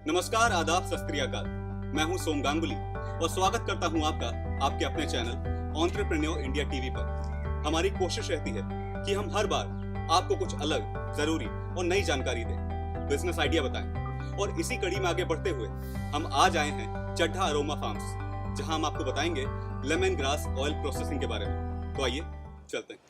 नमस्कार, आदाब, सत श्री अकाल। मैं हूं सोम गांगुली और स्वागत करता हूं आपका आपके अपने चैनल एंटरप्रेन्योर इंडिया टीवी पर। हमारी कोशिश रहती है कि हम हर बार आपको कुछ अलग, जरूरी और नई जानकारी दें, बिजनेस आइडिया बताएं। और इसी कड़ी में आगे बढ़ते हुए हम आज आए हैं चड्ढा अरोमा फार्म्स, जहां हम आपको बताएंगे लेमन ग्रास ऑयल प्रोसेसिंग के बारे में। तो आइए चलते हैं।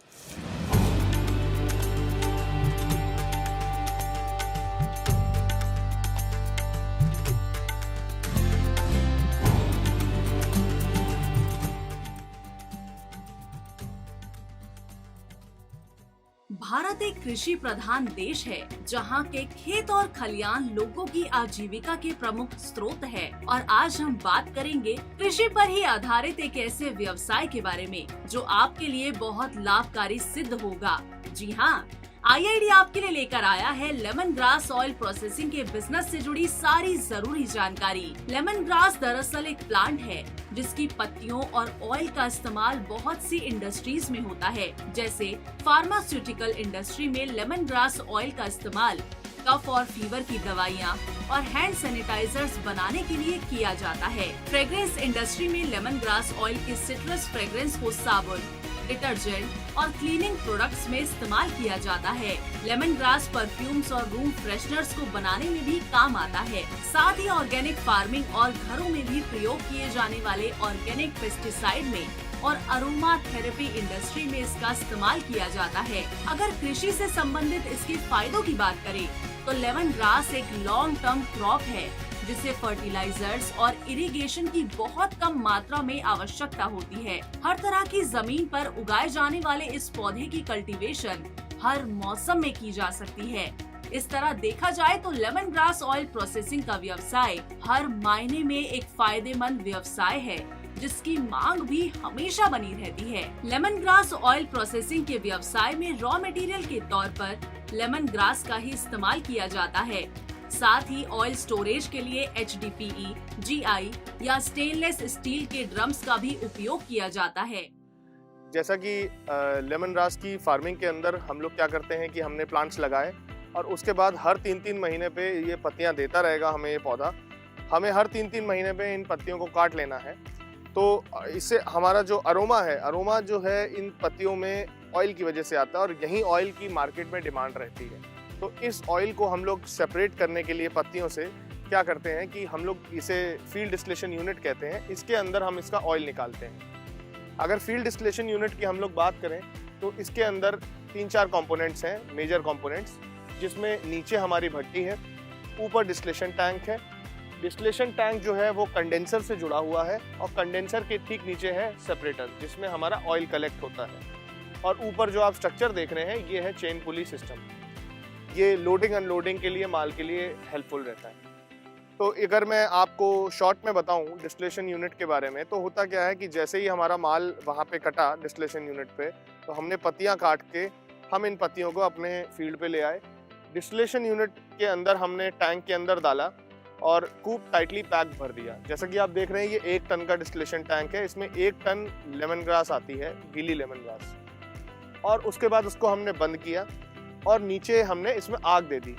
भारत एक कृषि प्रधान देश है, जहां के खेत और खलियान लोगों की आजीविका के प्रमुख स्रोत है। और आज हम बात करेंगे कृषि पर ही आधारित एक ऐसे व्यवसाय के बारे में जो आपके लिए बहुत लाभकारी सिद्ध होगा। जी हाँ, IID आपके लिए लेकर आया है लेमन ग्रास ऑयल प्रोसेसिंग के बिजनेस से जुड़ी सारी जरूरी जानकारी। लेमन ग्रास दरअसल एक प्लांट है जिसकी पत्तियों और ऑयल का इस्तेमाल बहुत सी इंडस्ट्रीज में होता है। जैसे फार्मास्यूटिकल इंडस्ट्री में लेमन ग्रास ऑयल का इस्तेमाल कफ और फीवर की दवाइयाँ और हैंड सैनिटाइजर्स बनाने के लिए किया जाता है। फ्रेग्रेंस इंडस्ट्री में लेमन ग्रास ऑयल के सिट्रस फ्रेग्रेंस को साबुन, डिटर्जेंट और क्लीनिंग प्रोडक्ट्स में इस्तेमाल किया जाता है। लेमन ग्रास परफ्यूम्स और रूम फ्रेशनर्स को बनाने में भी काम आता है। साथ ही ऑर्गेनिक फार्मिंग और घरों में भी प्रयोग किए जाने वाले ऑर्गेनिक पेस्टिसाइड में और अरोमा थेरेपी इंडस्ट्री में इसका इस्तेमाल किया जाता है। अगर कृषि से संबंधित इसके फायदों की बात करें तो लेमन ग्रास एक लॉन्ग टर्म क्रॉप है जिसे फर्टिलाइजर्स और इरिगेशन की बहुत कम मात्रा में आवश्यकता होती है। हर तरह की जमीन पर उगाए जाने वाले इस पौधे की कल्टीवेशन हर मौसम में की जा सकती है। इस तरह देखा जाए तो लेमन ग्रास ऑयल प्रोसेसिंग का व्यवसाय हर मायने में एक फायदेमंद व्यवसाय है जिसकी मांग भी हमेशा बनी रहती है। लेमन ग्रास ऑयल प्रोसेसिंग के व्यवसाय में रॉ मटेरियल के तौर पर लेमन ग्रास का ही इस्तेमाल किया जाता है। साथ ही ऑयल स्टोरेज के लिए HDPE, GI या स्टेनलेस स्टील के ड्रम्स का भी उपयोग किया जाता है। जैसा कि लेमन ग्रास की फार्मिंग के अंदर हम लोग क्या करते हैं कि हमने प्लांट्स लगाए और उसके बाद हर 3-3 महीने पे ये पत्तियां देता रहेगा हमें ये पौधा। हमें हर 3-3 महीने पे इन पत्तियों को काट लेना है। तो इससे हमारा जो अरोमा जो है इन पत्तियों में ऑयल की वजह से आता है और यही ऑयल की मार्केट में डिमांड रहती है। तो इस ऑयल को हम लोग सेपरेट करने के लिए पत्तियों से क्या करते हैं कि हम लोग इसे फील्ड डिस्टिलेशन यूनिट कहते हैं, इसके अंदर हम इसका ऑयल निकालते हैं। अगर फील्ड डिस्टिलेशन यूनिट की हम लोग बात करें तो इसके अंदर 3-4 कंपोनेंट्स हैं, मेजर कंपोनेंट्स, जिसमें नीचे हमारी भट्टी है, ऊपर डिस्टिलेशन टैंक है। डिस्टिलेशन टैंक जो है वो कंडेंसर से जुड़ा हुआ है और कंडेंसर के ठीक नीचे है सेपरेटर जिसमें हमारा ऑयल कलेक्ट होता है। और ऊपर जो आप स्ट्रक्चर देख रहे हैं ये है चेन पुली सिस्टम। ये लोडिंग अनलोडिंग के लिए, माल के लिए हेल्पफुल रहता है। तो अगर मैं आपको शॉर्ट में बताऊं डिस्टिलेशन यूनिट के बारे में, तो होता क्या है कि जैसे ही हमारा माल वहाँ पे कटा डिस्टिलेशन यूनिट पे, तो हमने पत्तियाँ काट के हम इन पत्तियों को अपने फील्ड पे ले आए। डिस्टिलेशन यूनिट के अंदर हमने टैंक के अंदर डाला और खूब टाइटली पैक भर दिया। जैसा कि आप देख रहे हैं ये 1 टन का डिस्टिलेशन टैंक है। इसमें 1 टन लेमन ग्रास आती है, गीली लेमन ग्रास। और उसके बाद उसको हमने बंद किया और नीचे हमने इसमें आग दे दी।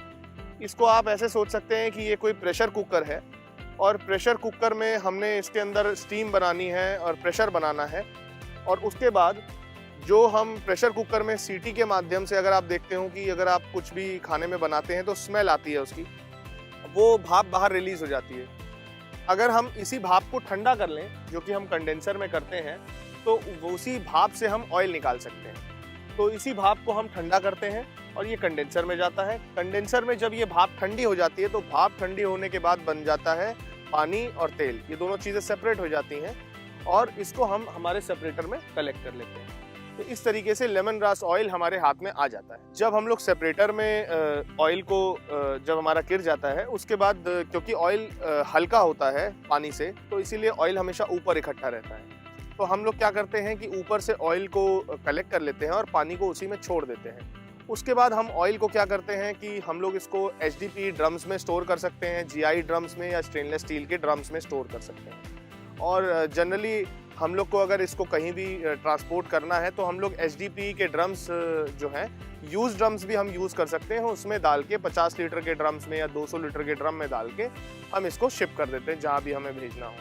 इसको आप ऐसे सोच सकते हैं कि ये कोई प्रेशर कुकर है और प्रेशर कुकर में हमने इसके अंदर स्टीम बनानी है और प्रेशर बनाना है। और उसके बाद जो हम प्रेशर कुकर में सीटी के माध्यम से, अगर आप देखते हो कि अगर आप कुछ भी खाने में बनाते हैं तो स्मेल आती है उसकी, वो भाप बाहर रिलीज हो जाती है। अगर हम इसी भाप को ठंडा कर लें, जो कि हम कंडेंसर में करते हैं, तो उसी भाप से हम ऑयल निकाल सकते हैं। तो इसी भाप को हम ठंडा करते हैं और ये कंडेंसर में जाता है। कंडेंसर में जब ये भाप ठंडी हो जाती है तो भाप ठंडी होने के बाद बन जाता है पानी और तेल। ये दोनों चीज़ें सेपरेट हो जाती हैं और इसको हम हमारे सेपरेटर में कलेक्ट कर लेते हैं। तो इस तरीके से लेमन ग्रास ऑयल हमारे हाथ में आ जाता है। जब हम लोग सेपरेटर में ऑयल को जब हमारा गिर जाता है, उसके बाद क्योंकि ऑयल हल्का होता है पानी से, तो इसीलिए ऑयल हमेशा ऊपर इकट्ठा रहता है। तो हम लोग क्या करते हैं कि ऊपर से ऑयल को कलेक्ट कर लेते हैं और पानी को उसी में छोड़ देते हैं। उसके बाद हम ऑयल को क्या करते हैं कि हम लोग इसको HDPE ड्रम्स में स्टोर कर सकते हैं, GI ड्रम्स में या स्टेनलेस स्टील के ड्रम्स में स्टोर कर सकते हैं। और जनरली हम लोग को अगर इसको कहीं भी ट्रांसपोर्ट करना है तो हम लोग HDPE के ड्रम्स जो हैं, यूज ड्रम्स भी हम यूज़ कर सकते हैं, उसमें डाल के 50 लीटर के ड्रम्स में या 200 लीटर के ड्रम में डाल के हम इसको शिप कर देते हैं जहाँ भी हमें भेजना हो।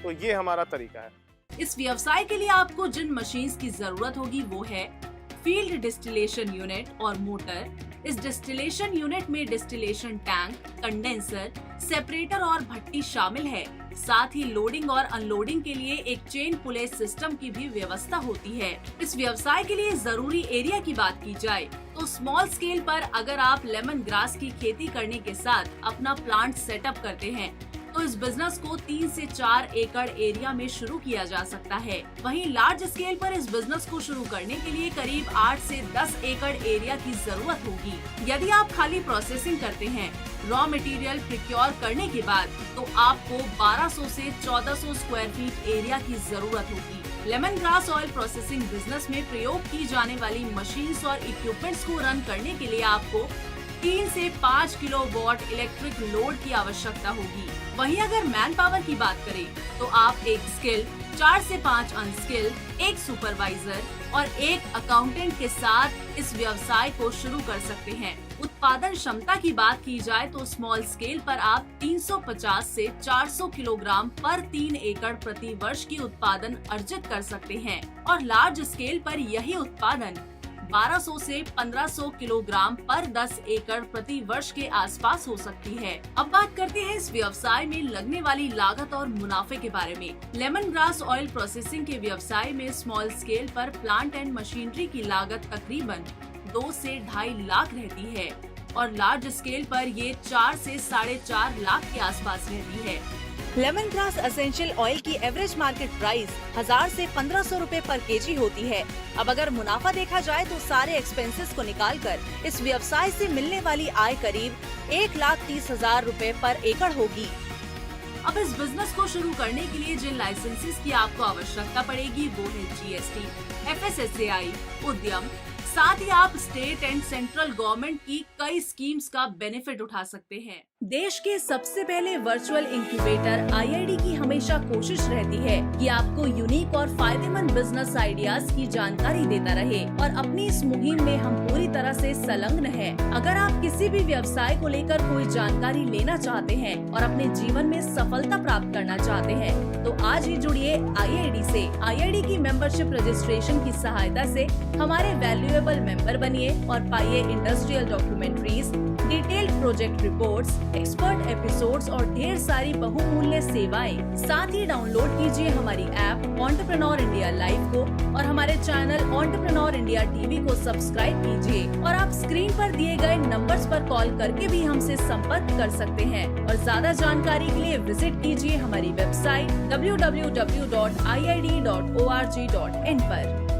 तो ये हमारा तरीका है। इस व्यवसाय के लिए आपको जिन मशीन्स की जरूरत होगी वो है फील्ड डिस्टिलेशन यूनिट और मोटर। इस डिस्टिलेशन यूनिट में डिस्टिलेशन टैंक, कंडेंसर, सेपरेटर और भट्टी शामिल है। साथ ही लोडिंग और अनलोडिंग के लिए एक चेन पुले सिस्टम की भी व्यवस्था होती है। इस व्यवसाय के लिए जरूरी एरिया की बात की जाए तो स्मॉल स्केल पर अगर आप लेमन ग्रास की खेती करने के साथ अपना प्लांट सेटअप करते हैं तो इस बिजनेस को 3 से 4 एकड़ एरिया में शुरू किया जा सकता है। वहीं लार्ज स्केल पर इस बिजनेस को शुरू करने के लिए करीब 8 से 10 एकड़ एरिया की जरूरत होगी। यदि आप खाली प्रोसेसिंग करते हैं, रॉ मटेरियल प्रिक्योर करने के बाद, तो आपको 1200 से 1400 स्क्वायर फीट एरिया की जरूरत होगी। Lemon grass oil processing business में प्रयोग की जाने वाली मशीन्स और इक्विपमेंट्स को रन करने के लिए आपको 3 से 5 किलोवाट इलेक्ट्रिक लोड की आवश्यकता होगी। वहीं अगर मैन पावर की बात करें तो आप एक स्किल, 4 से 5 अनस्किल, एक सुपरवाइजर और एक अकाउंटेंट के साथ इस व्यवसाय को शुरू कर सकते हैं। उत्पादन क्षमता की बात की जाए तो स्मॉल स्केल पर आप 350 से 400 किलोग्राम पर 3 एकड़ प्रति वर्ष की उत्पादन अर्जित कर सकते हैं और लार्ज स्केल पर यही उत्पादन 1200 से 1500 किलोग्राम पर 10 एकड़ प्रति वर्ष के आसपास हो सकती है। अब बात करते हैं इस व्यवसाय में लगने वाली लागत और मुनाफे के बारे में। लेमन ग्रास ऑयल प्रोसेसिंग के व्यवसाय में स्मॉल स्केल पर प्लांट एंड मशीनरी की लागत तकरीबन 2 से 2.5 लाख रहती है और लार्ज स्केल पर ये 4 से 4.5 लाख के आसपास रहती है। लेमन ग्रास एसेंशियल ऑयल की एवरेज मार्केट प्राइस 1000 से 1500 रुपए पर केजी होती है। अब अगर मुनाफा देखा जाए तो सारे एक्सपेंसेस को निकालकर इस व्यवसाय से मिलने वाली आय करीब 1,30,000 रुपए पर एकड़ होगी। अब इस बिजनेस को शुरू करने के लिए जिन लाइसेंसेस की आपको आवश्यकता पड़ेगी वो है GST, FSSAI, उद्यम। साथ ही आप स्टेट एंड सेंट्रल गवर्नमेंट की कई स्कीम्स का बेनिफिट उठा सकते हैं। देश के सबसे पहले वर्चुअल इंक्यूबेटर IID की हमेशा कोशिश रहती है कि आपको यूनिक और फायदेमंद बिजनेस आइडियाज की जानकारी देता रहे और अपनी इस मुहिम में हम पूरी तरह से संलग्न हैं। अगर आप किसी भी व्यवसाय को लेकर कोई जानकारी लेना चाहते हैं और अपने जीवन में सफलता प्राप्त करना चाहते हैं तो आज ही जुड़िए IID से। IID की मेंबरशिप रजिस्ट्रेशन की सहायता से हमारे वैल्यूएबल मेंबर बनिए और पाइए industrial documentaries, detailed project reports, expert episodes और ढेर सारी बहुमूल्य सेवाएं। साथ ही डाउनलोड कीजिए हमारी ऐप एंटरप्रेन्योर इंडिया लाइव को और हमारे चैनल एंटरप्रेन्योर इंडिया टीवी को सब्सक्राइब कीजिए। और आप स्क्रीन पर दिए गए नंबर्स पर कॉल करके भी हमसे संपर्क कर सकते हैं और ज्यादा जानकारी के लिए विजिट कीजिए हमारी वेबसाइट www.iid.org.in पर।